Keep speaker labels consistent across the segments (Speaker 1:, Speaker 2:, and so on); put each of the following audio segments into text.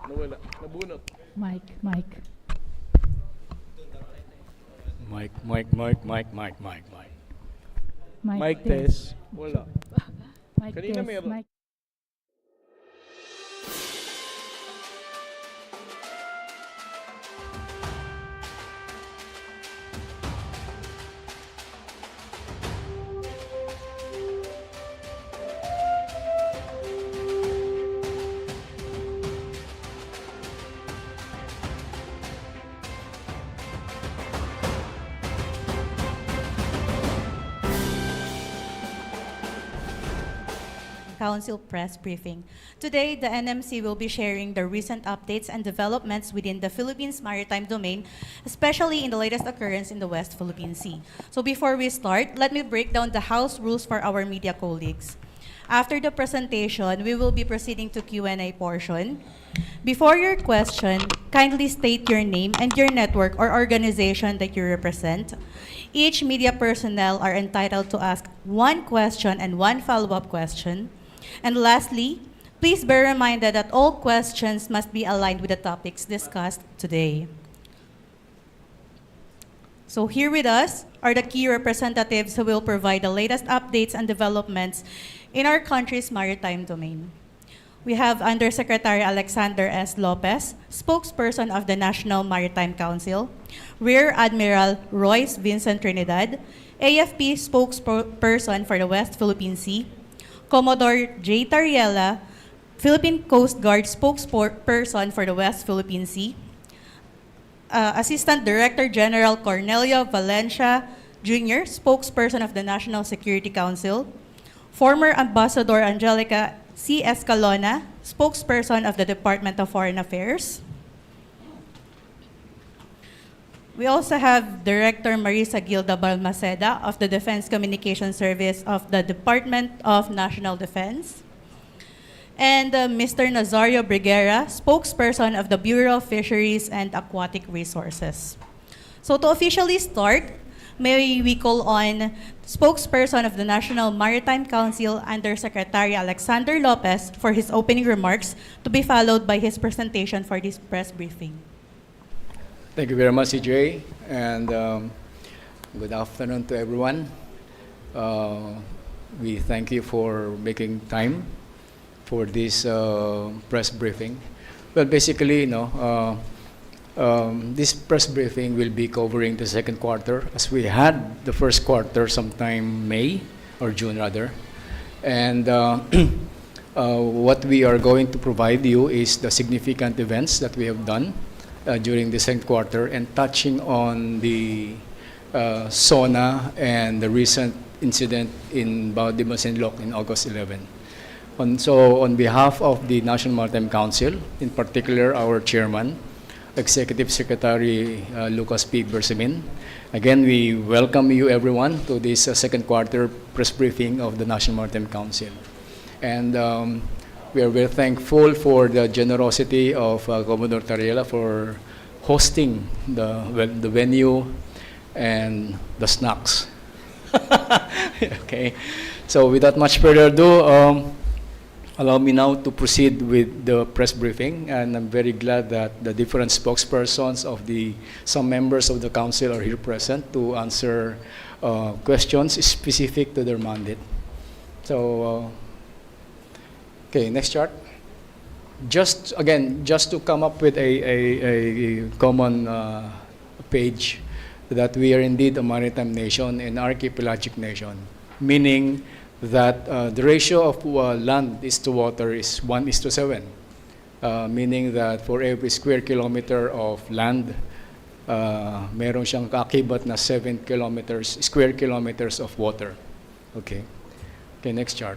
Speaker 1: Nawala. Nabunot.
Speaker 2: Mic, mic.
Speaker 1: Mic, mic, mic, mic, mic, mic, mic. Mic
Speaker 2: test.
Speaker 1: test. Wala.
Speaker 2: Mic
Speaker 1: Kanina
Speaker 2: test.
Speaker 1: meron.
Speaker 2: Mic.
Speaker 3: Council press briefing. Today, the NMC will be sharing the recent updates and developments within the Philippines maritime domain, especially in the latest occurrence in the West Philippine Sea. So before we start, let me break down the House rules for our media colleagues. After the presentation, we will be proceeding to Q&A portion. Before your question, kindly state your name and your network or organization that you represent. Each media personnel are entitled to ask one question and one follow-up question. And lastly, please bear reminded that all questions must be aligned with the topics discussed today. So here with us are the key representatives who will provide the latest updates and developments in our country's maritime domain. We have Undersecretary Alexander S. Lopez, spokesperson of the National Maritime Council, Rear Admiral Royce Vincent Trinidad, AFP spokesperson for the West Philippine Sea, Commodore J. Tariela, Philippine Coast Guard spokesperson for the West Philippine Sea, Assistant Director General Cornelio Valencia Jr., spokesperson of the National Security Council, former Ambassador Angelica C. Escalona, spokesperson of the Department of Foreign Affairs. We also have Director Marisa Gilda Balmaceda of the Defense Communication Service of the Department of National Defense. And Mr. Nazario Briguera, spokesperson of the Bureau of Fisheries and Aquatic Resources. So to officially start, may we call on spokesperson of the National Maritime Council, Undersecretary Alexander Lopez, for his opening remarks, to be followed by his presentation for this press briefing.
Speaker 4: Thank you very much, CJ, and good afternoon to everyone. We thank you for making time for this press briefing. Well, basically, this press briefing will be covering the second quarter, as we had the first quarter sometime May or June rather. And what we are going to provide you is the significant events that we have done during the second quarter, and touching on the SONA and the recent incident in Bajo de Masinloc in August 11. So on behalf of the National Maritime Council, in particular our chairman, Executive Secretary Lucas P. Bersamin, again we welcome you everyone to this second quarter press briefing of the National Maritime Council. And we are very thankful for the generosity of Commodore Tariela for hosting the venue and the snacks. Okay, so without much further ado, allow me now to proceed with the press briefing, and I'm very glad that the different spokespersons of some members of the council are here present to answer questions specific to their mandate. So, okay, next chart. Just to come up with a common page that we are indeed a maritime nation, an archipelagic nation, meaning that the ratio of land is to water is 1:7, meaning that for every square kilometer of land, meron siyang kaakibat na 7 square kilometers of water. Okay, next chart.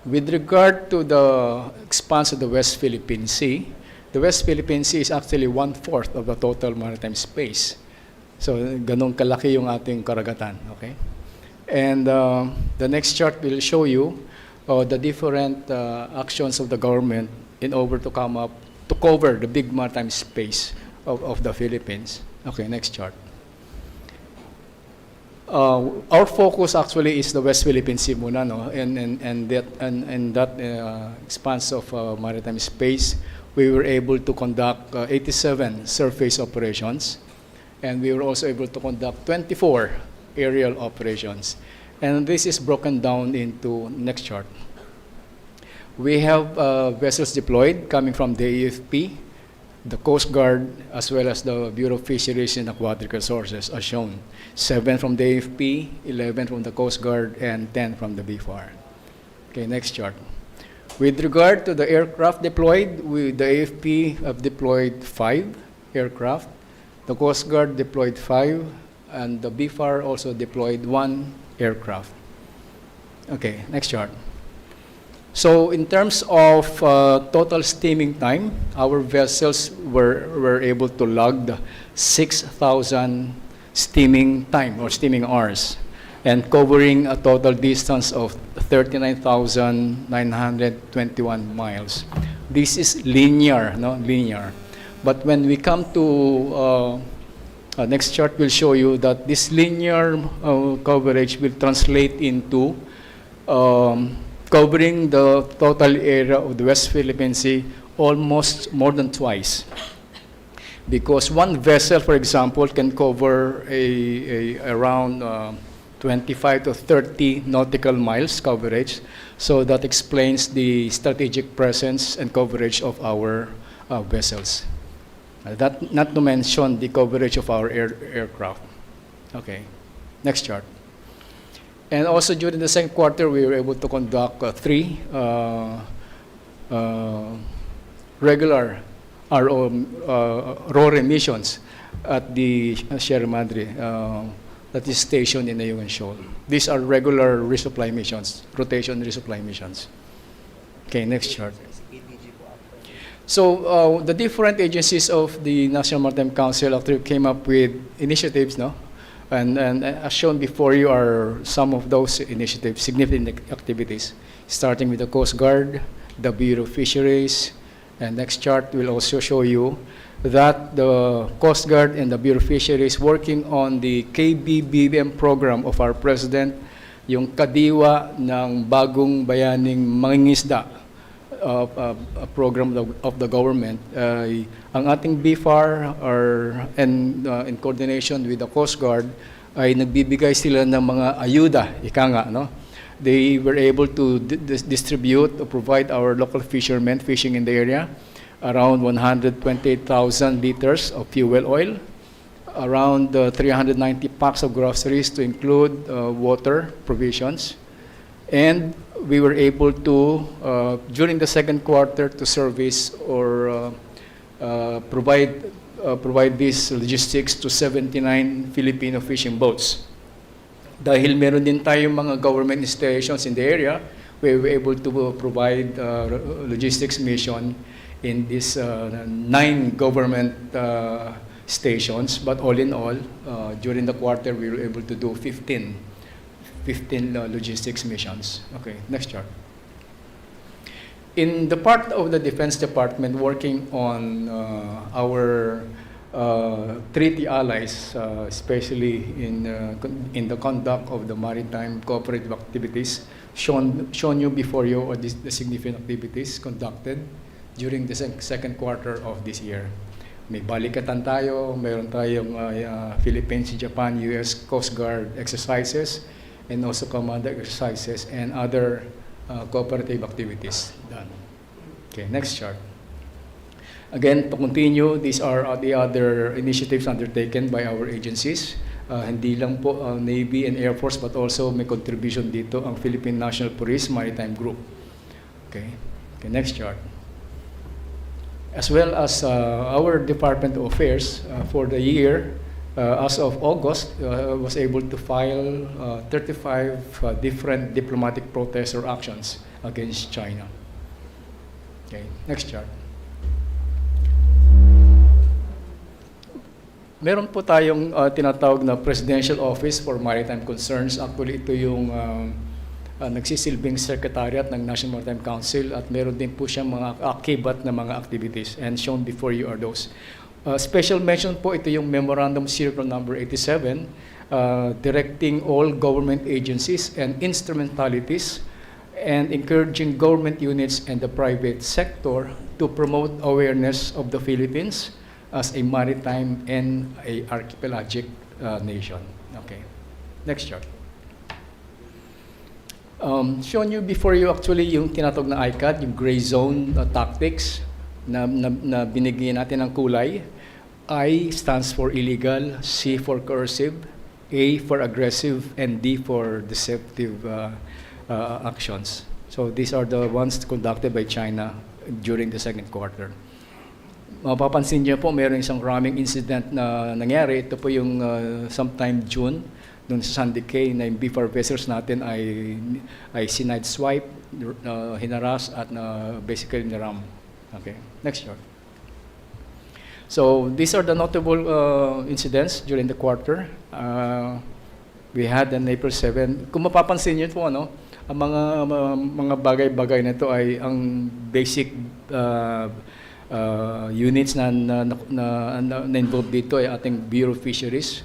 Speaker 4: With regard to the expanse of the West Philippine Sea, the West Philippine Sea is actually 1/4 of the total maritime space. So, ganun kalaki yung ating karagatan, okay? And the next chart will show you the different actions of the government in order to cover the big maritime space of the Philippines. Okay, next chart. Our focus actually is the West Philippine Sea muna, no? And that expanse of maritime space, we were able to conduct 87 surface operations, and we were also able to conduct 24 aerial operations. And this is broken down into next chart. We have vessels deployed coming from the AFP, the Coast Guard, as well as the Bureau of Fisheries and Aquatic Resources, as shown. 7 from the AFP, 11 from the Coast Guard, and 10 from the BFAR. Okay, next chart. With regard to the aircraft deployed, the AFP have deployed 5 aircraft, the Coast Guard deployed 5, and the BFAR also deployed 1 aircraft. Okay, next chart. So in terms of total steaming time, our vessels were able to log the 6,000 steaming time or steaming hours, and covering a total distance of 39,921 miles. This is linear, no? Linear. But when we come to next chart, will show you that this linear coverage will translate into covering the total area of the West Philippine Sea almost more than twice. Because one vessel, for example, can cover around 25 to 30 nautical miles coverage. So that explains the strategic presence and coverage of our vessels. That not to mention the coverage of our aircraft. Okay, next chart. And also during the second quarter, we were able to conduct 3 regular RORE missions at the Sierra Madre that is stationed in the Ayungin Shoal. These are regular resupply missions, rotation resupply missions. Okay, next chart. So the different agencies of the National Maritime Council actually came up with initiatives, no? And as shown before you are some of those initiatives, significant activities, starting with the Coast Guard, the Bureau of Fisheries, and next chart will also show you that the Coast Guard and the Bureau of Fisheries working on the KBBM program of our President, yung kadiwa ng bagong bayaning mangingisda, a program of the government. Ang ating BFAR and in coordination with the Coast Guard ay nagbibigay sila ng mga ayuda, ika nga, no? They were able to distribute or provide our local fishermen fishing in the area around 128,000 liters of fuel oil, around 390 packs of groceries to include water provisions, and we were able to, during the second quarter, to service or provide these logistics to 79 Filipino fishing boats. Dahil meron din tayong mga government installations in the area, we were able to provide logistics mission in these 9 government stations. But all in all, during the quarter, we were able to do 15 logistics missions. Okay, next chart. In the part of the Defense Department working on our treaty allies, especially in the conduct of the maritime cooperative activities, shown you before you are the significant activities conducted during the second quarter of this year. May balikatan tayo, mayroon tayong Philippines, Japan, US Coast Guard exercises, and also commander exercises and other cooperative activities done. Okay, next chart. Again, to continue, these are the other initiatives undertaken by our agencies. Hindi lang po Navy and Air Force, but also may contribution dito ang Philippine National Police Maritime Group. Okay, next chart. As well as our Department of Affairs for the year, as of August, was able to file 35 different diplomatic protests or actions against China. Okay, next chart. Meron po tayong tinatawag na Presidential Office for Maritime Concerns. Actually, ito yung nagsisilbing secretariat ng National Maritime Council at meron din po siyang mga akibat na mga activities, and shown before you are those. Special mention po ito yung Memorandum Circular Number 87 directing all government agencies and instrumentalities and encouraging government units and the private sector to promote awareness of the Philippines as a maritime and a archipelagic nation. Okay, next chart. Shown you before you actually yung tinatawag na ICAD, yung gray zone tactics na binigyan natin ng kulay. I stands for illegal, C for coercive, A for aggressive, and D for deceptive actions. So these are the ones conducted by China during the second quarter. Mapapansin niyo po, mayroon isang ramming incident na nangyari. Ito po yung sometime June, dun sa Sandy Cay, na yung B4 vessels natin ay sinide-swipe, hinaras at basically niram. Okay, next chart. So these are the notable incidents during the quarter. We had on April 7. Kung mapapansin niyo po, ang mga bagay-bagay na ito ay ang basic units na involved dito ay ating Bureau of Fisheries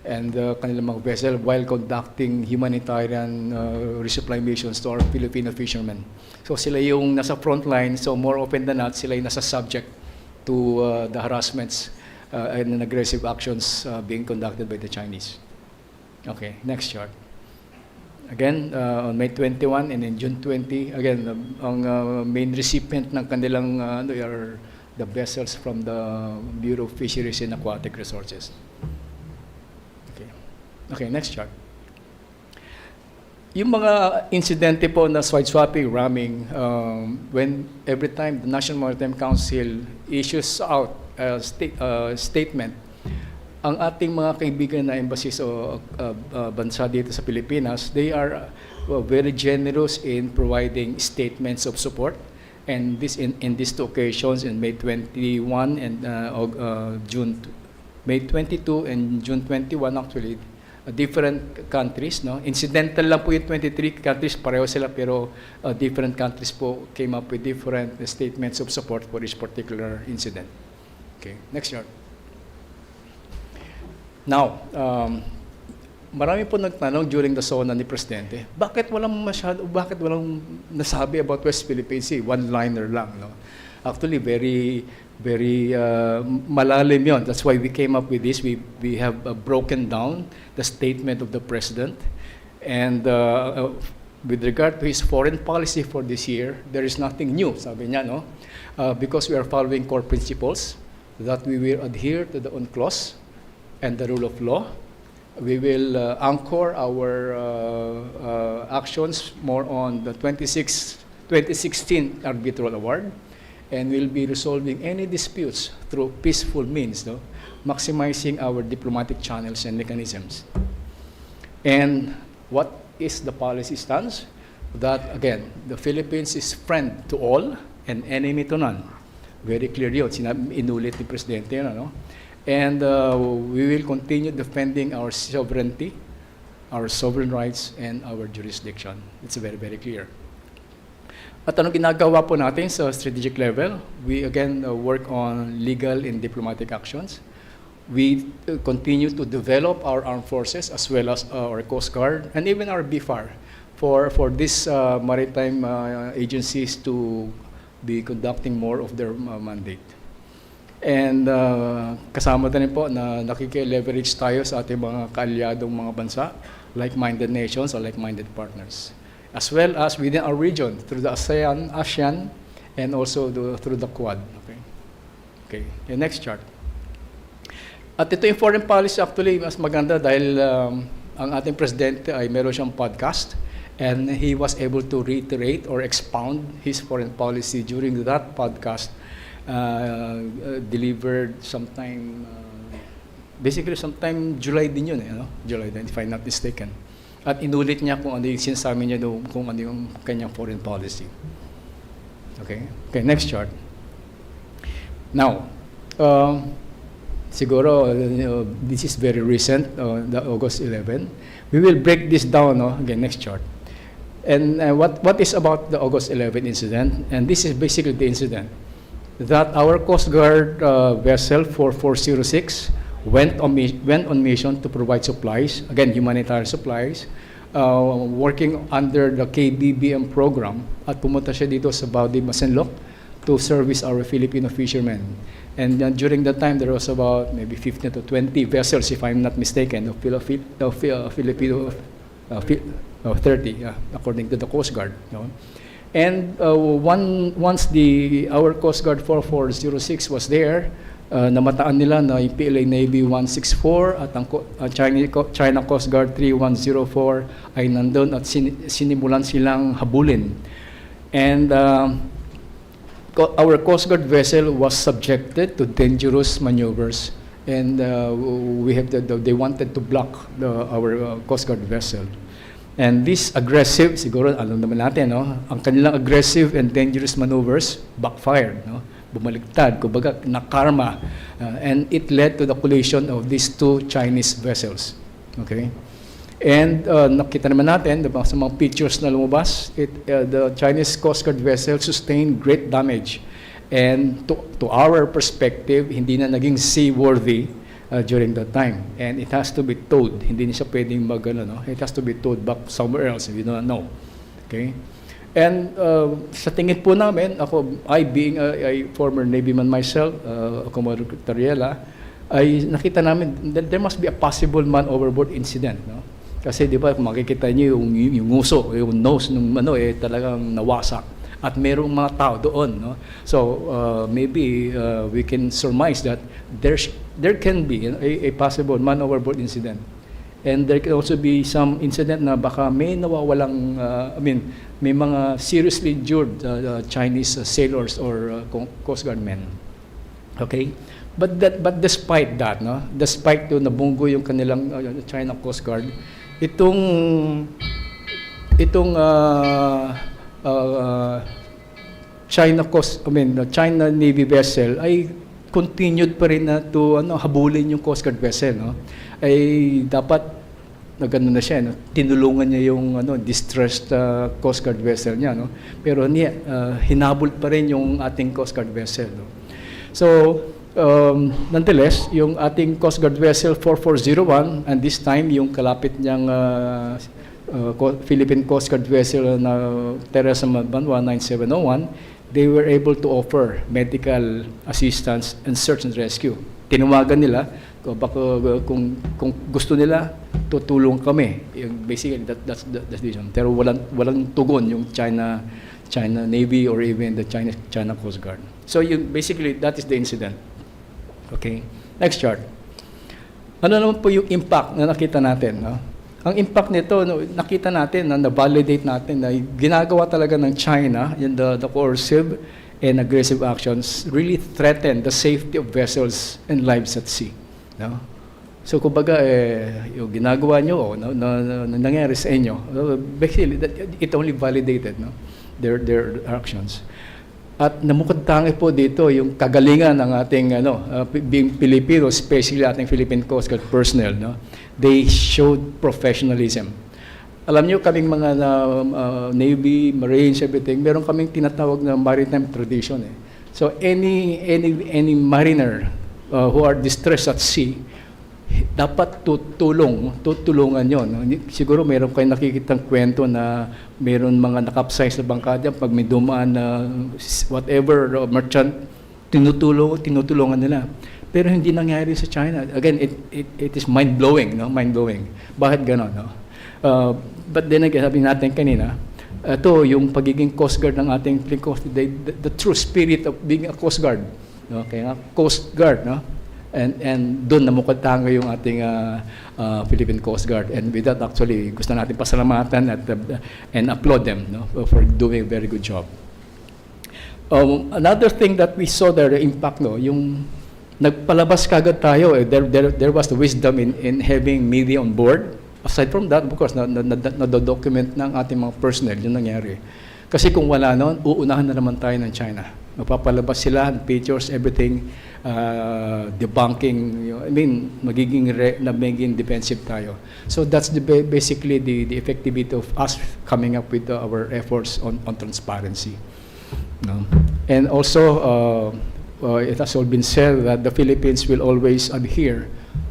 Speaker 4: and kanilang mga vessel while conducting humanitarian resupply missions to our Filipino fishermen. So sila yung nasa front line, so more often than not, sila yung nasa subject to the harassments and aggressive actions being conducted by the Chinese. Okay, next chart. Again, on May 21 and in June 20, again, ang main recipient ng kanilang are the vessels from the Bureau of Fisheries and Aquatic Resources. Okay, okay, next chart. Yung mga insidente po na side-swapping, ramming, every time the National Maritime Council issues out a statement, ang ating mga kaibigan na embassies o bansa dito sa Pilipinas, they are very generous in providing statements of support. And this in these two occasions, in May 21 and May 22 and June 21 actually, different countries, no? Incidental lang po yung 23 countries, pareho sila, pero different countries po came up with different statements of support for this particular incident. Okay, next chart. Now, marami po nagtanong during the SONA ni Presidente, bakit walang nasabi about West Philippine Sea? One-liner lang, no? Actually, very malalim yun. That's why we came up with this. We have broken down the statement of the President. And with regard to his foreign policy for this year, there is nothing new, sabi niya, no? Because we are following core principles that we will adhere to the UNCLOS and the rule of law. We will anchor our actions more on the 2016 arbitral award, and we'll be resolving any disputes through peaceful means, no? Maximizing our diplomatic channels and mechanisms. And what is the policy stance? That, again, the Philippines is friend to all and enemy to none. Very clear yun. Inulit ni Presidente yun, ano? And we will continue defending our sovereignty, our sovereign rights, and our jurisdiction. It's very, very clear. At anong ginagawa po natin sa strategic level? We again work on legal and diplomatic actions. We continue to develop our armed forces as well as our Coast Guard and even our BFAR for these maritime agencies to be conducting more of their mandate. And kasama din po na nakike-leverage tayo sa ating mga kaalyadong mga bansa, like-minded nations or like-minded partners, as well as within our region through the ASEAN, and also through the Quad. Okay. The next chart. At ito yung foreign policy actually mas maganda dahil ang ating presidente ay meron siyang podcast and he was able to reiterate or expound his foreign policy during that podcast delivered sometime basically sometime July din yun, no? July din, if I'm not mistaken. At inulit niya kung ano yung sinasabi niya doon, kung ano yung kanyang foreign policy. Okay, next chart. Now, siguro, this is very recent, the August 11. We will break this down, no? Again, next chart. And what is about the August 11 incident? And this is basically the incident that our Coast Guard vessel 4406 went on mission to provide supplies, again, humanitarian supplies, working under the KBBM program, at pumunta siya dito sa Bajo de Masinloc to service our Filipino fishermen. And during that time, there was about maybe 15 to 20 vessels, if I'm not mistaken, of Filipino 30, according to the Coast Guard. You know. And once our Coast Guard 4406 was there, namataan nila na yung PLA Navy 164 at ang China Coast Guard 3104 ay nandun at sinimulan silang habulin. And our Coast Guard vessel was subjected to dangerous maneuvers, and they wanted to block our Coast Guard vessel. And this aggressive, siguro alam naman natin, no, ang kanilang aggressive and dangerous maneuvers backfired, no, bumaliktad, kumbaga nakarma, and it led to the collision of these two Chinese vessels. Okay? And nakita naman natin, diba, sa mga pictures na lumabas, the Chinese Coast Guard vessel sustained great damage. And to our perspective, hindi na naging seaworthy during that time. And it has to be towed. Hindi niya siya pwedeng no? It has to be towed back somewhere else if you don't know. Okay? And sa tingin po namin, I being a former Navyman myself, Commodore Tariela, ay nakita namin that there must be a possible man overboard incident. No? Kasi di ba, makikita niyo yung uso, yung nose ng talagang nawasak. At merong mga tao doon. No? So maybe we can surmise that there can be a possible man overboard incident. And there can also be some incident na baka may nawawalang, may mga seriously injured Chinese sailors or Coast Guard men. Okay? But despite that, no? Despite yung nabunggo yung kanilang China Coast Guard, itong China Navy vessel ay continued pa rin na to habulin yung Coast Guard vessel, no? Ay dapat nagano na siya, no? Tinulungan niya yung distressed Coast Guard vessel niya, no? Pero hinabol pa rin yung ating Coast Guard vessel, no? So nonetheless, yung ating Coast Guard vessel 4401, and this time yung kalapit niyang Philippine Coast Guard vessel na Teresa Mabanwa 9701, they were able to offer medical assistance and search and rescue. Tinawagan nila, kung gusto nila, tutulong kami. Basically, that's the decision. Pero walang tugon yung China Navy or even the China Coast Guard. So basically, that is the incident. Okay? Next chart. Ano naman po yung impact na nakita natin? No? Ang impact nito, nakita natin, na-validate natin na ginagawa talaga ng China, the coercive and aggressive actions really threaten the safety of vessels and lives at sea. No? So, kumbaga, yung ginagawa nyo, nangyari sa inyo, basically, it only validated their actions. At namukod-tangi po dito yung kagalingan ng ating being Filipino, especially ating Philippine Coast Guard personnel, no? They showed professionalism. Alam niyo, kaming mga Navy, Marines, everything, meron kaming tinatawag na maritime tradition. So any mariner who are distressed at sea, dapat tutulungan yon. Siguro meron kayong nakikitang kwento na meron mga nakapsize na bangka dyan, pag may dumaan na whatever merchant, tinutulungan nila. Pero hindi nangyari sa China. Again, it is mind-blowing, no? Mind-blowing. Bakit gano'n, no? But then again, sabi natin kanina, ito yung pagiging Coast Guard ng ating Coast, the true spirit of being a Coast Guard. No? Kaya Coast Guard, no? And doon namukadtango yung ating Philippine Coast Guard. And with that, actually, gusto natin pasalamatan and applaud them, no, for doing a very good job. Another thing that we saw there, the impact, no, yung nagpalabas kagad tayo, there was the wisdom in having media on board. Aside from that, of course, na-document ng ating mga personnel yung nangyari. Kasi kung wala noon, uunahan na naman tayo ng China. Magpapalabas sila, pictures, everything, debunking, magiging defensive tayo. So that's basically the effectivity of us coming up with our efforts on transparency. No? And also, it has all been said that the Philippines will always adhere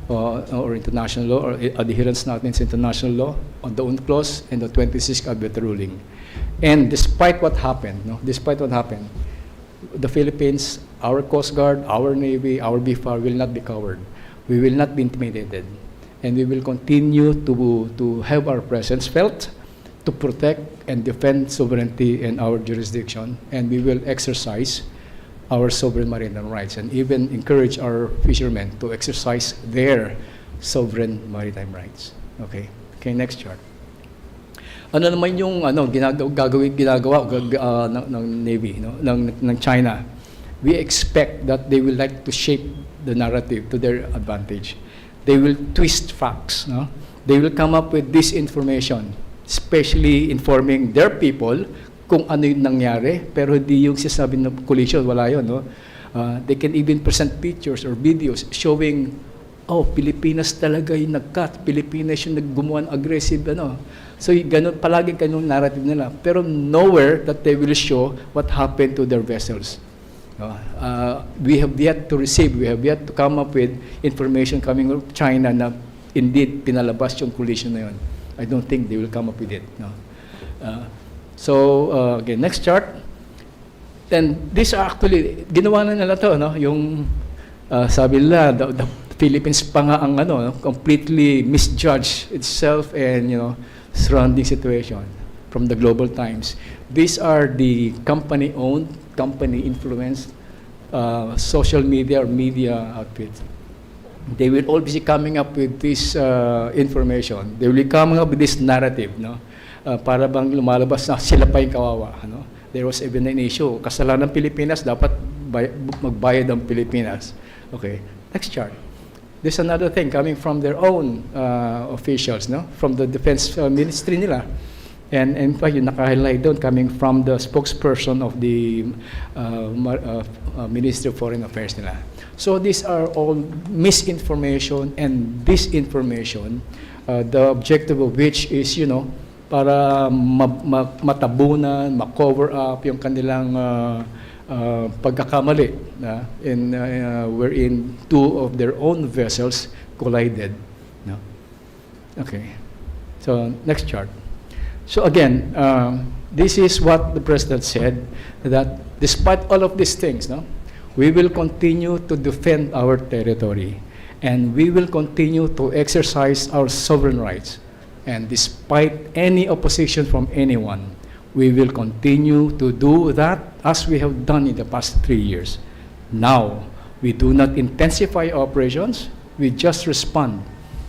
Speaker 4: or international law, or adherence natin sa international law on the UNCLOS clause and the 26th Cabinet ruling. And despite what happened, the Philippines, our Coast Guard, our Navy, our BFAR will not be covered. We will not be intimidated. And we will continue to have our presence felt, to protect and defend sovereignty in our jurisdiction, and we will exercise our sovereign maritime rights and even encourage our fishermen to exercise their sovereign maritime rights. Okay, next chart. Ano naman yung ginagawa ng Navy, no? ng China? We expect that they will like to shape the narrative to their advantage. They will twist facts. No? They will come up with disinformation, especially informing their people kung ano yung nangyari, pero hindi yung sinasabi ng collision, wala yun. No? They can even present pictures or videos showing, Pilipinas talaga yung nag-cut, Pilipinas yung naggumawa ng aggressive, So, ganun, palagi ganun narrative nila. Pero nowhere that they will show what happened to their vessels. We have yet to come up with information coming from China na indeed pinalabas yung collision na yun. I don't think they will come up with it. No? Again, next chart. And these are actually, ginawa na nila to, no? Yung sabi nila, the Philippines pa nga ang completely misjudged itself and, surrounding situation from the Global Times. These are the company-owned, company-influenced social media or media outfits. They will all be coming up with this information. They will be coming up with this narrative, no? Para bang lumalabas na sila pa yung kawawa. There was even an issue. Kasalanan ng Pilipinas, dapat magbayad ang Pilipinas. Okay, next chart. There's another thing coming from their own officials, no? From the defense ministry nila. And in fact, yung naka-highlight doon coming from the spokesperson of the Ministry of Foreign Affairs nila. So these are all misinformation and disinformation, the objective of which is, para matabunan, ma-cover up yung kanilang pagkakamali wherein two of their own vessels collided. No? Okay. So, next chart. So again, this is what the President said, that despite all of these things, we will continue to defend our territory and we will continue to exercise our sovereign rights. And despite any opposition from anyone, we will continue to do that as we have done in the past 3 years. Now, we do not intensify operations, we just respond.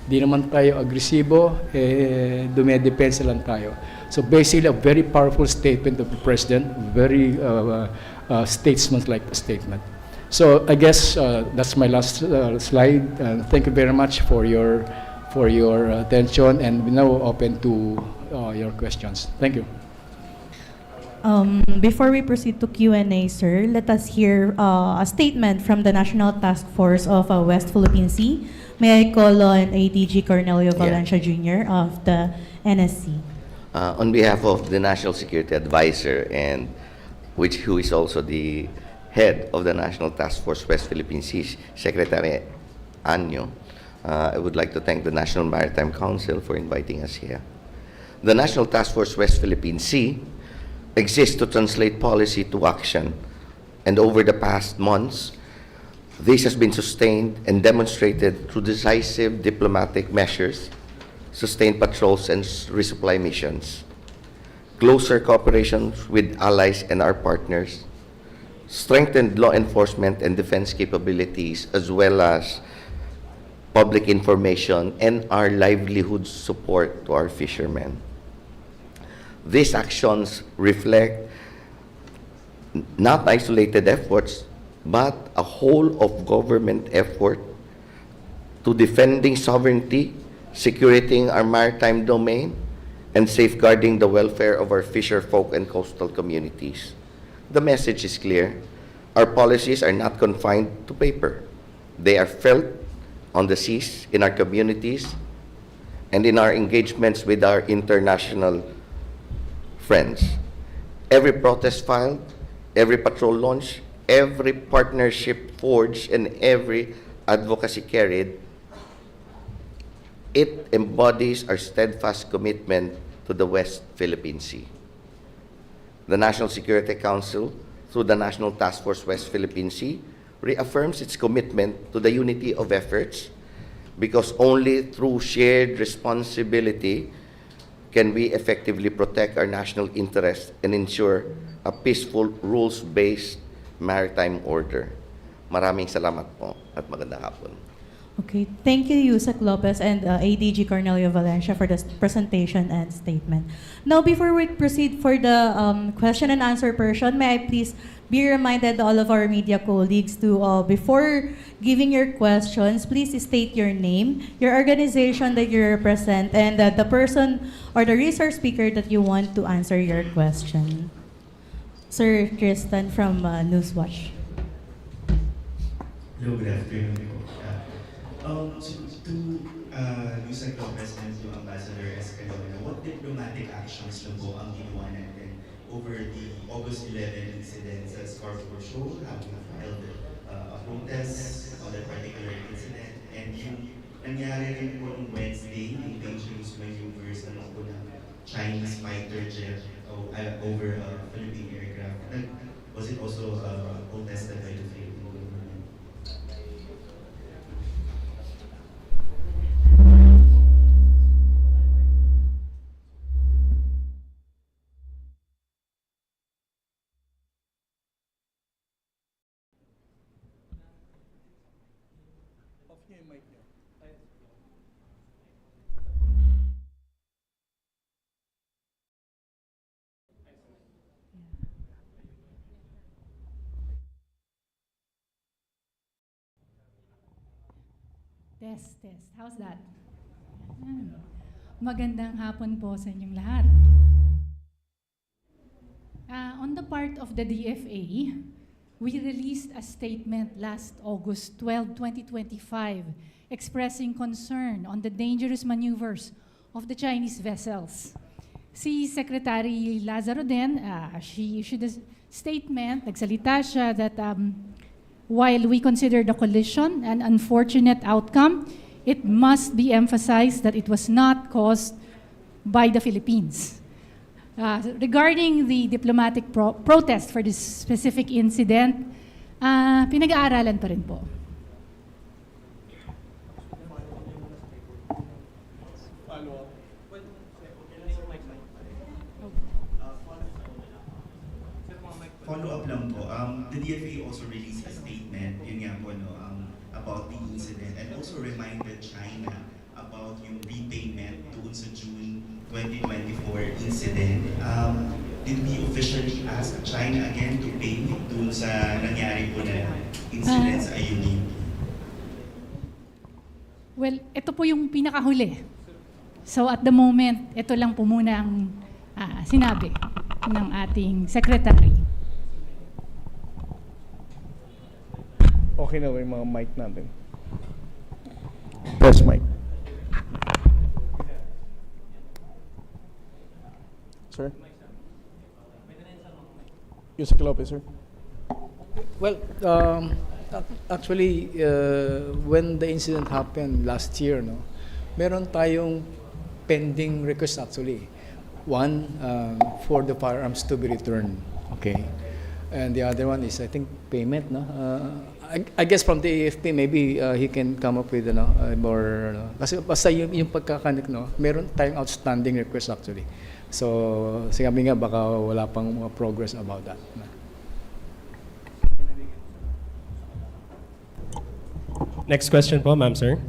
Speaker 4: Di naman tayo agresibo, dumedepensa lang tayo. So basically, a very powerful statement of the President, very statesman-like statement. So I guess that's my last slide. Thank you very much for your attention, and we now open to your questions. Thank you.
Speaker 3: Before we proceed to Q&A, sir, let us hear a statement from the National Task Force of West Philippine Sea. May I call on ADG Cornelio Valencia Jr. of the NSC.
Speaker 5: On behalf of the National Security Advisor, and who is also the head of the National Task Force West Philippine Sea, Secretary Anyo, I would like to thank the National Maritime Council for inviting us here. The National Task Force West Philippine Sea exists to translate policy to action, and over the past months, this has been sustained and demonstrated through decisive diplomatic measures, sustained patrols and resupply missions, closer cooperation with allies and our partners, strengthened law enforcement and defense capabilities, as well as public information and our livelihood support to our fishermen. These actions reflect not isolated efforts, but a whole of government effort to defending sovereignty, securing our maritime domain, and safeguarding the welfare of our fisher folk and coastal communities. The message is clear. Our policies are not confined to paper. They are felt on the seas, in our communities, and in our engagements with our international friends. Every protest filed, every patrol launch, every partnership forged, and every advocacy carried it embodies our steadfast commitment to the West Philippine Sea. The National Security Council, through the National Task Force West Philippine Sea, reaffirms its commitment to the unity of efforts, because only through shared responsibility can we effectively protect our national interests and ensure a peaceful, rules-based maritime order. Maraming salamat po at magandang hapon.
Speaker 3: Okay, thank you, Yusek Lopez and ADG Cornelio Valencia for the presentation and statement. Now, before we proceed for the question and answer portion, may I please be reminded, all of our media colleagues, to before giving your questions, please state your name, your organization that you represent, and the person or the resource speaker that you want to answer your question. Sir Tristan from Newswatch.
Speaker 6: Hello, good afternoon. To Yusek Lopez and to Ambassador Escalona, what diplomatic actions na po ang ginawa natin over the August 11 incident sa Scarborough Shoal? Have we filed a protest on that particular incident? And yung nangyari rin po nung Wednesday, yung dangerous maneuvers na po ng Chinese fighter jet over Philippine aircraft, was it also protested by the Philippine government?
Speaker 2: Test, test. How's that? Ayan. Magandang hapon po sa inyong lahat. On the part of the DFA, we released a statement last August 12, 2025, expressing concern on the dangerous maneuvers of the Chinese vessels. Si Secretary Lazaro din, she issued a statement, nagsalita siya that while we consider the collision an unfortunate outcome, it must be emphasized that it was not caused by the Philippines. Regarding the diplomatic protest for this specific incident, pinag-aaralan pa rin po.
Speaker 6: Follow-up lang po, the DFA also released a statement, yun nga po, no, about the incident, and also reminded China about yung repayment doon sa June 2024 incident. Did we officially ask China again to pay doon sa nangyari po na incident sa Ayungin?
Speaker 2: Well, ito po yung pinakahuli. So at the moment, ito lang po muna ang sinabi ng ating secretary.
Speaker 1: Okay na ba yung mga mic natin? Press mic. Sir? Yusek Lopez, sir.
Speaker 4: Well, actually, when the incident happened last year, no, meron tayong pending request actually. One, for the firearms to be returned, okay? And the other one is, I think, payment, no? I guess from the AFP, maybe he can come up with, more, kasi basta yung pagkakanik, no, meron tayong outstanding request actually. So, sabi nga, baka wala pang progress about that.
Speaker 7: Next question po, ma'am, sir.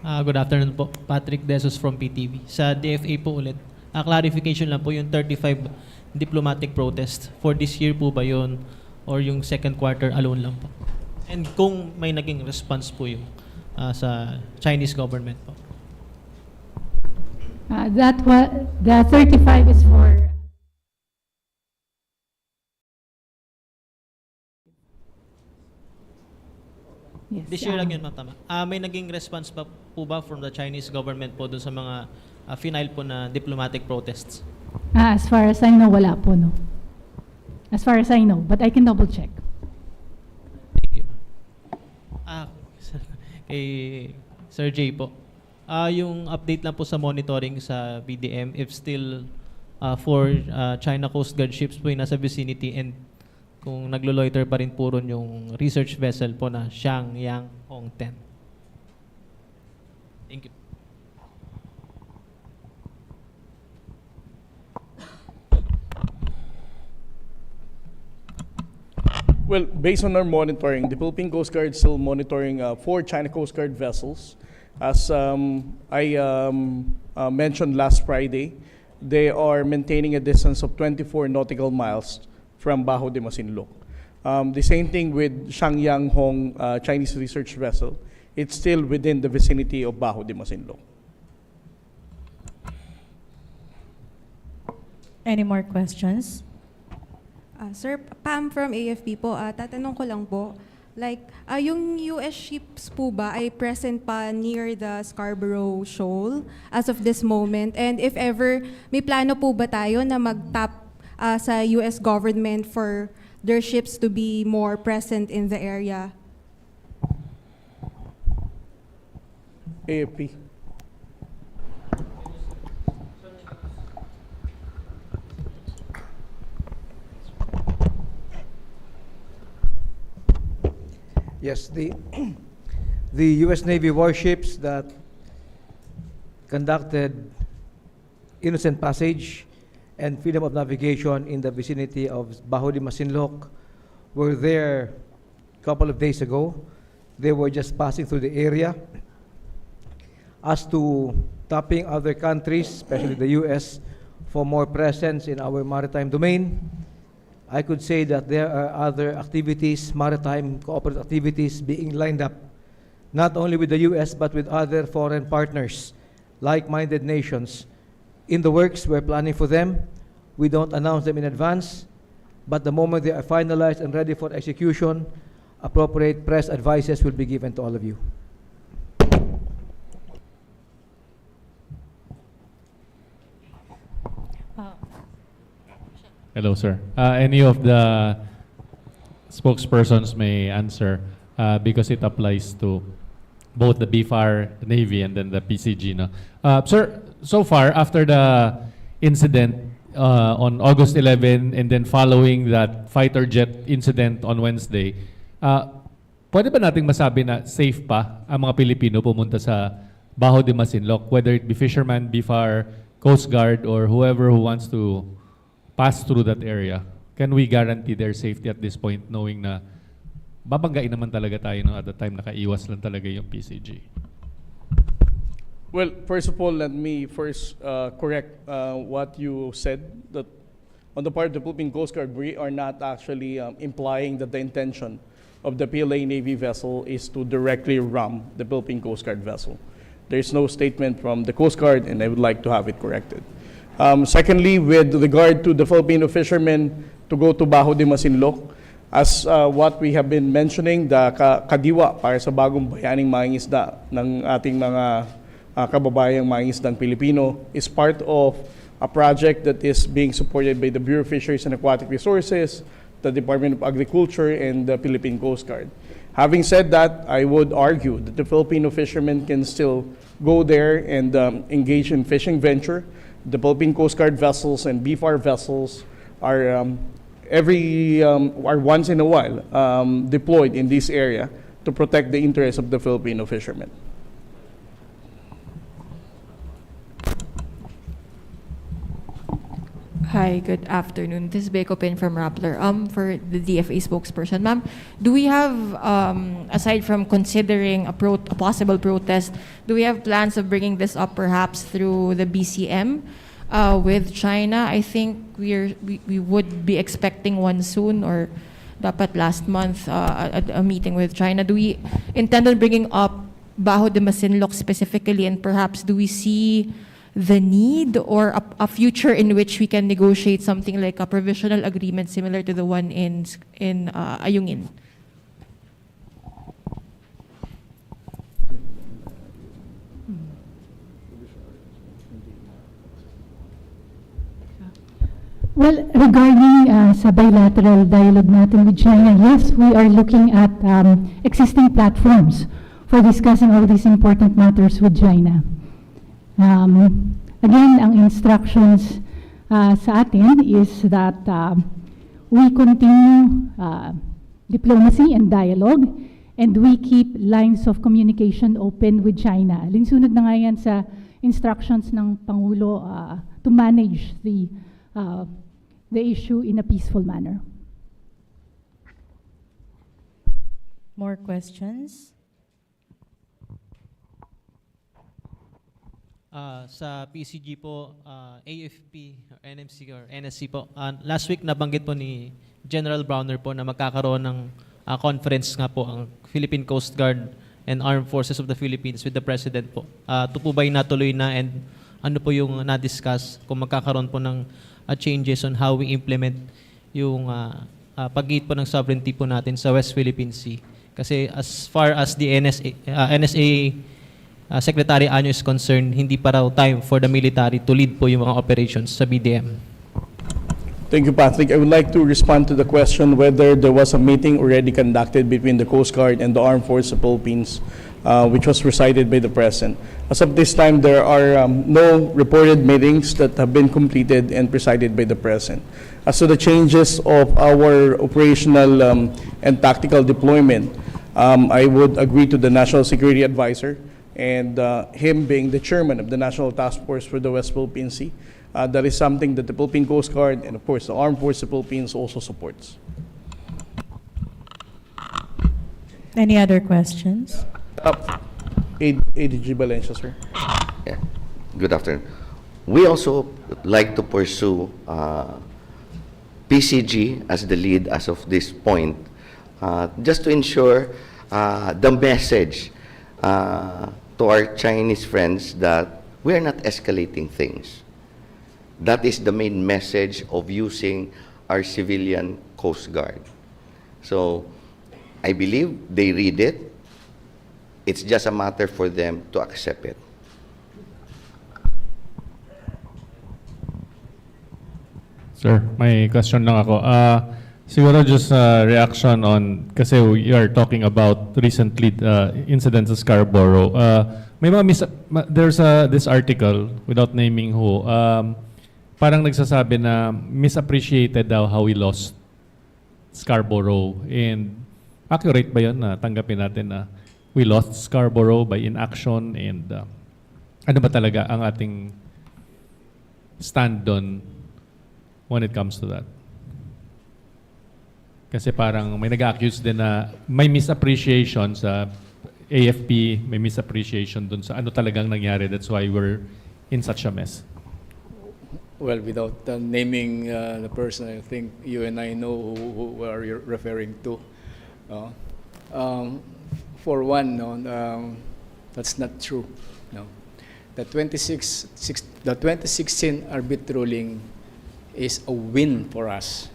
Speaker 8: Good afternoon po. Patrick Desos from PTV. Sa DFA po ulit, clarification lang po yung 35 diplomatic protest. For this year po ba yun or yung second quarter alone lang po? And kung may naging response po yung sa Chinese government po?
Speaker 2: The 35 is for yes,
Speaker 8: This year lang yun, ma'am, tama. May naging response pa po ba from the Chinese government po dun sa mga final po na diplomatic protests?
Speaker 2: as far as I know, wala po, no. As far as I know, but I can double check.
Speaker 8: Ah, kay Sir J po. Yung update lang po sa monitoring sa BDM, if still for China Coast Guard ships po yung nasa vicinity, and kung naglo-loiter pa rin po ron yung research vessel po na Xiangyang Hong 10. Thank you.
Speaker 9: Well, based on our monitoring, the Philippine Coast Guard is still monitoring 4 China Coast Guard vessels. As I mentioned last Friday, they are maintaining a distance of 24 nautical miles from Bajo de Masinloc. The same thing with Xiangyang Hong Chinese research vessel. It's still within the vicinity of Bajo de Masinloc.
Speaker 3: Any more questions?
Speaker 10: Sir, Pam from AFP po, tatanong ko lang po, like, yung US ships po ba ay present pa near the Scarborough Shoal as of this moment? And if ever, may plano po ba tayo na mag-tap sa US government for their ships to be more present in the area?
Speaker 9: AFP.
Speaker 11: Yes, the U.S. Navy warships that conducted innocent passage and freedom of navigation in the vicinity of Bajo de Masinloc were there a couple of days ago. They were just passing through the area. As to tapping other countries, especially the U.S., for more presence in our maritime domain, I could say that there are other activities, maritime cooperative activities being lined up, not only with the U.S. but with other foreign partners, like-minded nations. In the works, we're planning for them. We don't announce them in advance, but the moment they are finalized and ready for execution, appropriate press advices will be given to all of you.
Speaker 12: Hello, sir. Any of the spokespersons may answer because it applies to both the BFAR, Navy, and then the PCG. No? Sir, so far, after the incident on August 11 and then following that fighter jet incident on Wednesday, pwede ba nating masabi na safe pa ang mga Pilipino pumunta sa Bajo de Masinloc, whether it be fishermen, BFAR, Coast Guard, or whoever who wants to pass through that area? Can we guarantee their safety at this point, knowing na babanggain naman talaga tayo no, at the time nakaiwas lang talaga yung PCG?
Speaker 9: Well, first of all, let me first correct what you said, that on the part of the Philippine Coast Guard, we are not actually implying that the intention of the PLA Navy vessel is to directly ram the Philippine Coast Guard vessel. There is no statement from the Coast Guard, and I would like to have it corrected. Secondly, with regard to the Filipino fishermen to go to Bajo de Masinloc, as what we have been mentioning, the kadiwa para sa bagong bayaning mangingisda ng ating mga kababayang mangingisdang Pilipino is part of a project that is being supported by the Bureau of Fisheries and Aquatic Resources, the Department of Agriculture, and the Philippine Coast Guard. Having said that, I would argue that the Filipino fishermen can still go there and engage in fishing venture. The Philippine Coast Guard vessels and BFAR vessels are once in a while deployed in this area to protect the interests of the Filipino fishermen.
Speaker 13: Hi, good afternoon. This is Beko Pin from Rappler. For the DFA spokesperson, ma'am, do we have, aside from considering a possible protest, do we have plans of bringing this up perhaps through the BCM with China? I think we would be expecting one soon, or dapat last month a meeting with China. Do we intend on bringing up Bajo de Masinloc specifically, and perhaps do we see the need or a future in which we can negotiate something like a provisional agreement similar to the one in Ayungin?
Speaker 2: Well, regarding sa bilateral dialogue natin with China, yes, we are looking at existing platforms for discussing all these important matters with China. Again, ang instructions sa atin is that we continue diplomacy and dialogue, and we keep lines of communication open with China. Linsunod na nga yan sa instructions ng Pangulo to manage the issue in a peaceful manner.
Speaker 3: More questions?
Speaker 8: Sa PCG po, AFP, or NMC or NSC po, last week nabanggit po ni General Browner po na magkakaroon ng conference nga po ang Philippine Coast Guard and Armed Forces of the Philippines with the President po. Ito po ba yung natuloy na, and ano po yung na-discuss kung magkakaroon po ng changes on how we implement yung pag-iit po ng sovereignty po natin sa West Philippine Sea? Kasi as far as the NSA Secretary Anyo is concerned, hindi pa raw time for the military to lead po yung mga operations sa BDM.
Speaker 9: Thank you, Patrick. I would like to respond to the question whether there was a meeting already conducted between the Coast Guard and the Armed Forces of the Philippines, which was presided by the President. As of this time, there are no reported meetings that have been completed and presided by the President. As to the changes of our operational and tactical deployment, I would agree to the National Security Advisor, and him being the chairman of the National Task Force for the West Philippine Sea. That is something that the Philippine Coast Guard and, of course, the Armed Forces of the Philippines also supports.
Speaker 3: Any other questions?
Speaker 9: ADG Valencia, sir.
Speaker 5: Yeah. Good afternoon. We also would like to pursue PCG as the lead as of this point, just to ensure the message to our Chinese friends that we are not escalating things. That is the main message of using our civilian Coast Guard. So I believe they read it. It's just a matter for them to accept it.
Speaker 12: Sir, may question lang ako. Siguro just reaction on, kasi we are talking about recently incidents sa Scarborough. May mga there's this article, without naming who, parang nagsasabi na misappreciated daw how we lost Scarborough. And accurate ba yun na tanggapin natin na we lost Scarborough by inaction, and ano ba talaga ang ating stand doon when it comes to that? Kasi parang may nag-accuse din na may misappreciation sa AFP, may misappreciation dun sa ano talagang nangyari. That's why we're in such a mess.
Speaker 4: Well, without naming the person, I think you and I know who are you referring to. For one, no, that's not true. No. The 2016 arbit ruling is a win for us.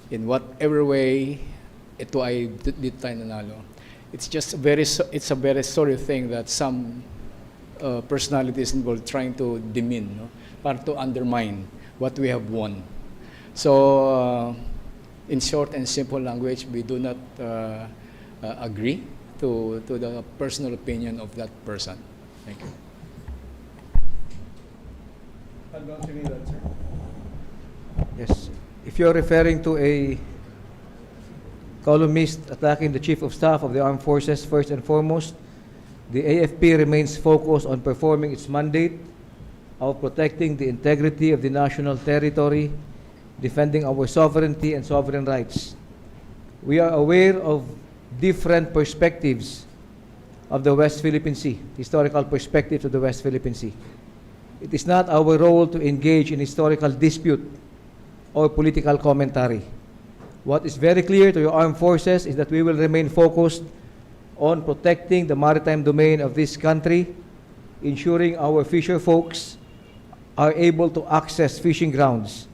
Speaker 4: In whatever way ito ay di tayo nanalo. It's just it's a very sorry thing that some personalities involved trying to demean, no? Para to undermine what we have won. So in short and simple language, we do not agree to the personal opinion of that person. Thank you.
Speaker 11: Yes. If you're referring to a columnist attacking the Chief of Staff of the Armed Forces, first and foremost, the AFP remains focused on performing its mandate of protecting the integrity of the national territory, defending our sovereignty and sovereign rights. We are aware of different perspectives of the West Philippine Sea, historical perspectives of the West Philippine Sea. It is not our role to engage in historical dispute or political commentary. What is very clear to your armed forces is that we will remain focused on protecting the maritime domain of this country, ensuring our fisher folks are able to access fishing grounds,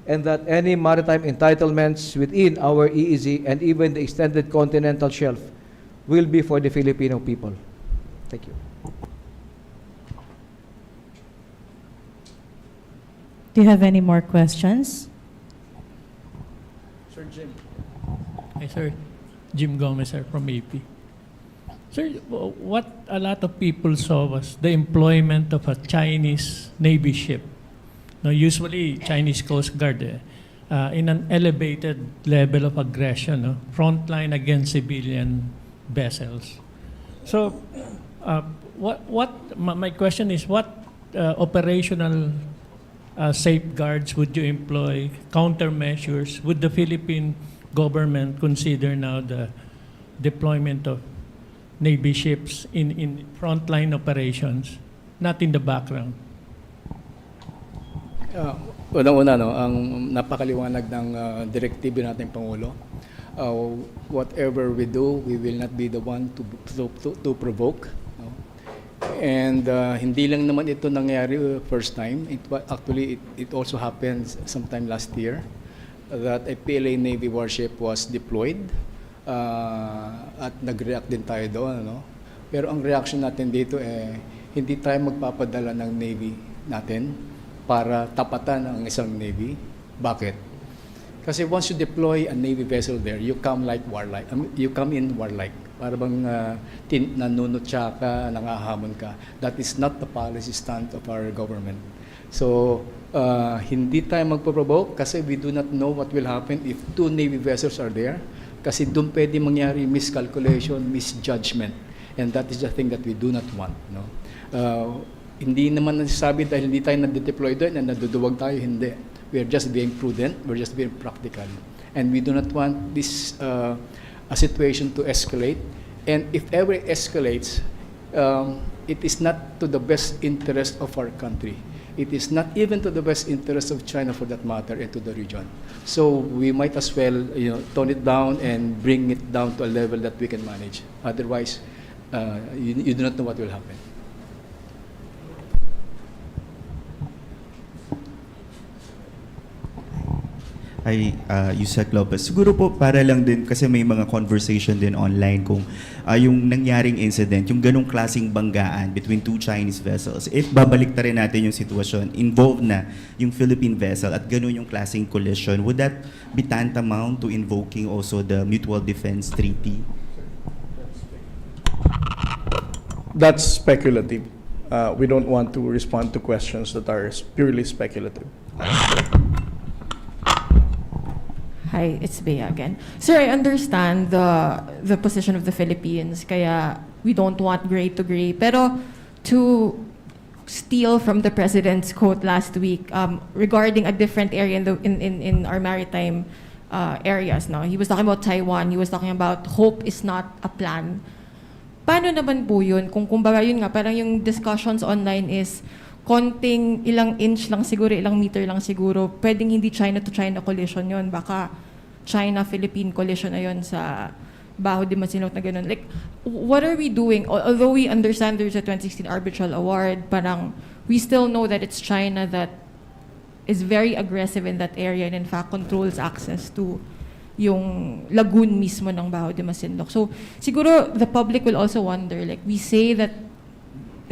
Speaker 11: and that any maritime entitlements within our EEZ and even the extended continental shelf will be for the Filipino people. Thank you.
Speaker 3: Do you have any more questions?
Speaker 9: Sir Jim.
Speaker 14: Hi, sir. Jim Gomez, sir, from AP. Sir, what a lot of people saw was the employment of a Chinese Navy ship. Now, usually, Chinese Coast Guard, in an elevated level of aggression, frontline against civilian vessels. So, my question is, what operational safeguards would you employ, countermeasures? Would the Philippine government consider now the deployment of Navy ships in frontline operations, not in the background?
Speaker 4: Unang-una, ang napakaliwanag ng direktibo nating Pangulo. Whatever we do, we will not be the one to provoke. No? And hindi lang naman ito nangyari first time. It also happened sometime last year that a PLA Navy warship was deployed at nag-react din tayo doon. No? Pero ang reaction natin dito hindi tayo magpapadala ng Navy natin para tapatan ang isang Navy. Bakit? Kasi once you deploy a Navy vessel there, you come in warlike. Para bang nanunutya ka, nangahamon ka. That is not the policy stand of our government. So, hindi tayo magpo-provoke kasi we do not know what will happen if two Navy vessels are there. Kasi doon pwede mangyari miscalculation, misjudgment. And that is the thing that we do not want. No? Hindi naman nasasabi dahil hindi tayo na-deploy doon and naduduwag tayo, hindi. We are just being prudent, we're just being practical. And we do not want this a situation to escalate. And if ever it escalates, it is not to the best interest of our country. It is not even to the best interest of China for that matter and to the region. So we might as well tone it down and bring it down to a level that we can manage. Otherwise, you do not know what will happen.
Speaker 6: Hi, Yusek Lopez. Siguro po para lang din, kasi may mga conversation din online kung yung nangyaring incident, yung ganong klaseng banggaan between two Chinese vessels. If babalik ta rin natin yung sitwasyon, involved na yung Philippine vessel at ganon yung klaseng collision, would that be tantamount to invoking also the Mutual Defense Treaty?
Speaker 9: That's speculative. We don't want to respond to questions that are purely speculative.
Speaker 13: Hi, it's Bea again. Sir, I understand the position of the Philippines, kaya we don't want gray to gray. Pero to steal from the President's quote last week regarding a different area in our maritime areas, no? He was talking about Taiwan. He was talking about hope is not a plan. Paano naman po yun? Kung kumbaga yun nga, parang yung discussions online is konting ilang inch lang siguro, ilang meter lang siguro, pwedeng hindi China to China collision yon, baka China-Philippine collision na yon sa Bajo de Masinloc na ganun. Like, what are we doing? Although we understand there's a 2016 arbitral award, parang we still know that it's China that is very aggressive in that area and in fact controls access to yung lagoon mismo ng Bajo de Masinloc. So, siguro the public will also wonder, like, we say that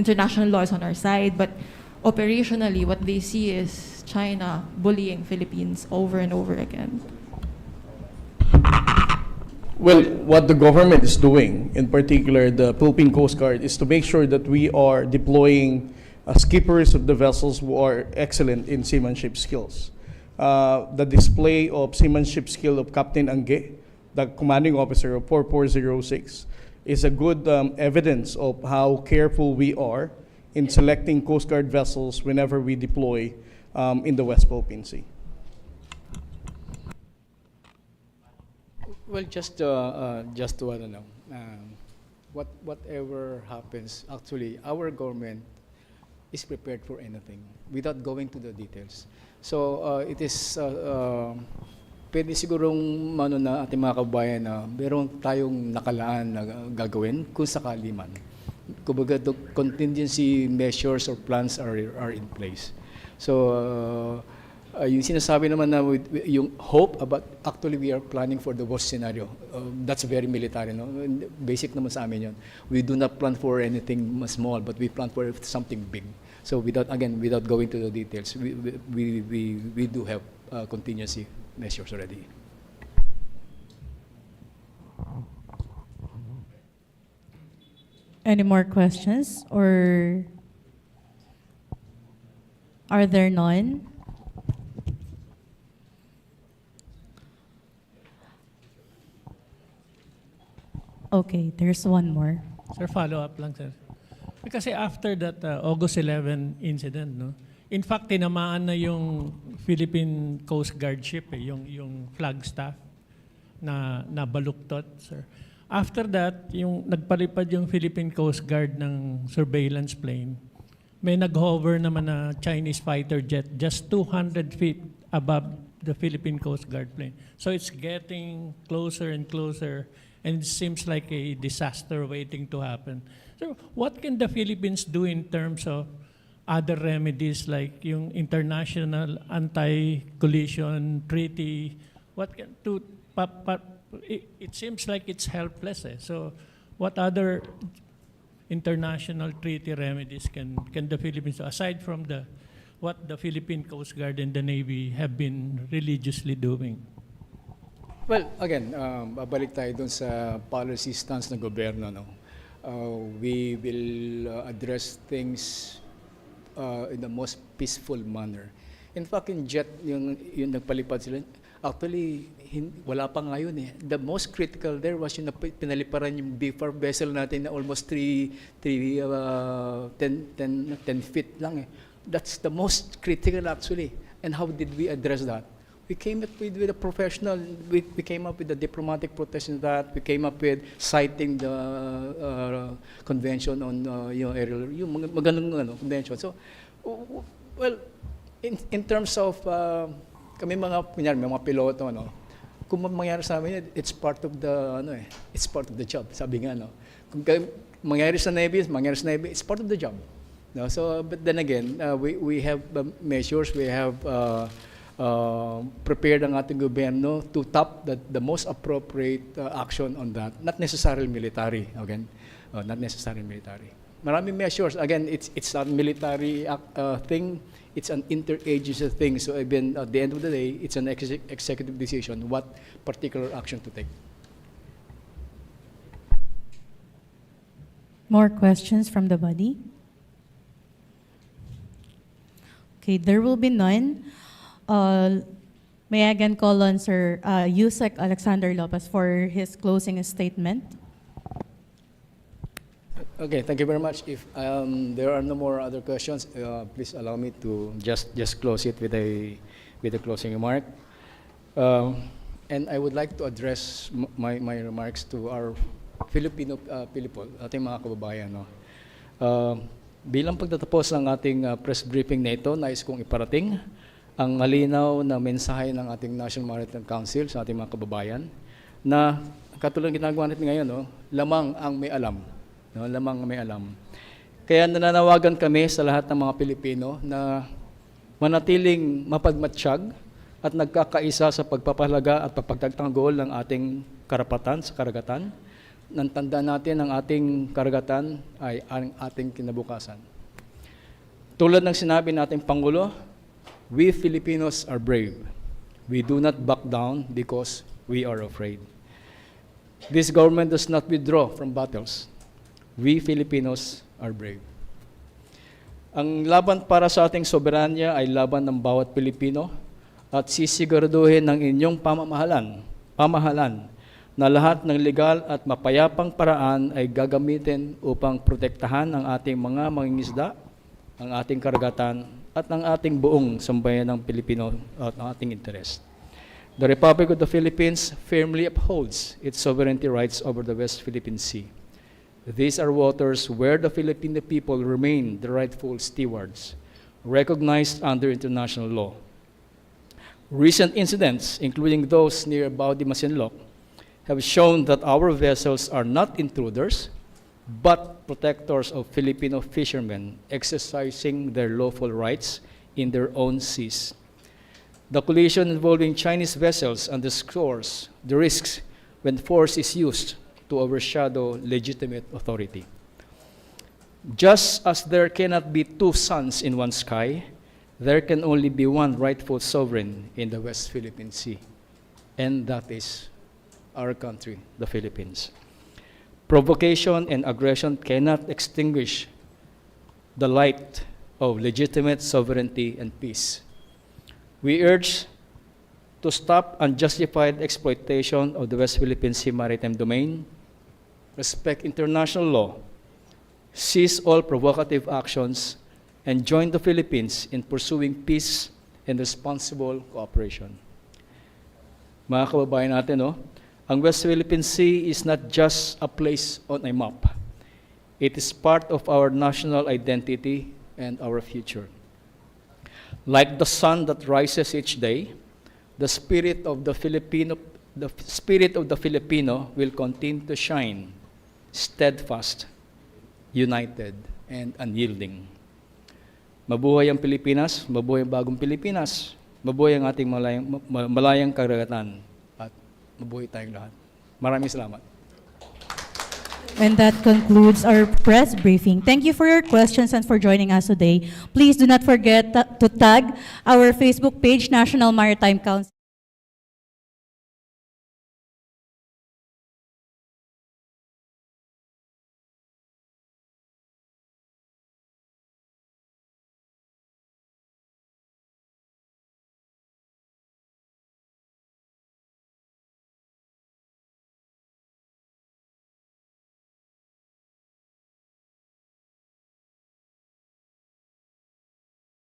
Speaker 13: international law is on our side, but operationally, what they see is China bullying Philippines over and over again.
Speaker 9: Well, what the government is doing, in particular the Philippine Coast Guard, is to make sure that we are deploying skippers of the vessels who are excellent in seamanship skills. The display of seamanship skill of Captain Angge, the commanding officer of 4406, is a good evidence of how careful we are in selecting Coast Guard vessels whenever we deploy in the West Philippine Sea.
Speaker 4: Well, just to whatever happens, actually, our government is prepared for anything without going to the details. So it is pwede sigurong na ating mga kabayan na meron tayong nakalaan na gagawin kung sakali man. Kumbaga, the contingency measures or plans are in place. So yung sinasabi naman na yung hope about, actually we are planning for the worst scenario. That's very military, no? Basic naman sa amin yun. We do not plan for anything small, but we plan for something big. So without going to the details, we do have contingency measures already.
Speaker 3: Any more questions, or are there none? Okay, there's one more.
Speaker 14: Sir, follow up lang, sir. Kasi after that August 11 incident, no? In fact, tinamaan na yung Philippine Coast Guard ship, yung Flagstaff na nabaluktot, sir. After that, yung nagpalipad yung Philippine Coast Guard ng surveillance plane, may nag-hover naman na Chinese fighter jet just 200 feet above the Philippine Coast Guard plane. So it's getting closer and closer, and it seems like a disaster waiting to happen. So what can the Philippines do in terms of other remedies like yung international anti-collision treaty? What can to it seems like it's helpless. So what other international treaty remedies can the Philippines do aside from what the Philippine Coast Guard and the Navy have been religiously doing?
Speaker 4: Well, again, babalik tayo dun sa policy stance ng gobyerno. No? We will address things in the most peaceful manner. In fact, in jet, yung nagpalipad sila, actually, wala pa ngayon eh. The most critical there was yung pinaliparan yung BFAR vessel natin na almost 10 feet lang eh. That's the most critical actually. And how did we address that? We came up with a professional, we came up with a diplomatic protection that, we came up with citing the convention on aerial, yung magandang convention. So, well, in terms of, kami kunyari, may mga piloto, kung mangyari sa amin, it's part of the, it's part of the job, sabi nga, Kung mangyari sa Navy, it's part of the job. No? So, but then again, we have measures, we have prepared ang ating gobyerno to top the most appropriate action on that. Not necessarily military, again. Not necessarily military. Maraming measures. Again, it's not military thing. It's an interagency thing. So even at the end of the day, it's an executive decision what particular action to take.
Speaker 3: More questions from the body? Okay, there will be none. May I again call on Sir Yusek Alexander Lopez for his closing statement.
Speaker 4: Okay, thank you very much. If there are no more other questions, please allow me to just close it with a closing remark. And I would like to address my remarks to our Filipino people, ating mga kababayan. Bilang pagtatapos ng ating press briefing na ito, nais kong iparating ang malinaw na mensahe ng ating National Maritime Council sa ating mga kababayan na katulad ng ginagawa natin ngayon, lamang ang may alam. Lamang ang may alam. Kaya nananawagan kami sa lahat ng mga Pilipino na manatiling mapagmatsyag at nagkakaisa sa pagpapahalaga at pagpagtanggol ng ating karapatan sa karagatan. Nantandaan natin ang ating karagatan ay ang ating kinabukasan. Tulad ng sinabi nating Pangulo, we Filipinos are brave. We do not back down because we are afraid. This government does not withdraw from battles. We Filipinos are brave. Ang laban para sa ating soberanya ay laban ng bawat Pilipino at sisiguraduhin ng inyong pamahalan na lahat ng legal at mapayapang paraan ay gagamitin upang protektahan ang ating mga mangingisda, ang ating karagatan, at ang ating buong sambayan ng Pilipino at ang ating interest. The Republic of the Philippines firmly upholds its sovereignty rights over the West Philippine Sea. These are waters where the Filipino people remain the rightful stewards, recognized under international law. Recent incidents, including those near Bajo de Masinloc, have shown that our vessels are not intruders, but protectors of Filipino fishermen exercising their lawful rights in their own seas. The collision involving Chinese vessels underscores the risks when force is used to overshadow legitimate authority. Just as there cannot be two suns in one sky, there can only be one rightful sovereign in the West Philippine Sea, and that is our country, the Philippines. Provocation and aggression cannot extinguish the light of legitimate sovereignty and peace. We urge to stop unjustified exploitation of the West Philippine Sea maritime domain, respect international law, cease all provocative actions, and join the Philippines in pursuing peace and responsible cooperation. Mga kababayan natin, ang West Philippine Sea is not just a place on a map. It is part of our national identity and our future. Like the sun that rises each day, the spirit of the Filipino will continue to shine, steadfast, united, and unyielding. Mabuhay ang Pilipinas, mabuhay ang bagong Pilipinas, mabuhay ang ating malayang karagatan, at mabuhay tayong lahat. Maraming salamat.
Speaker 3: And that concludes our press briefing. Thank you for your questions and for joining us today. Please do not forget to tag our Facebook page, National Maritime Council.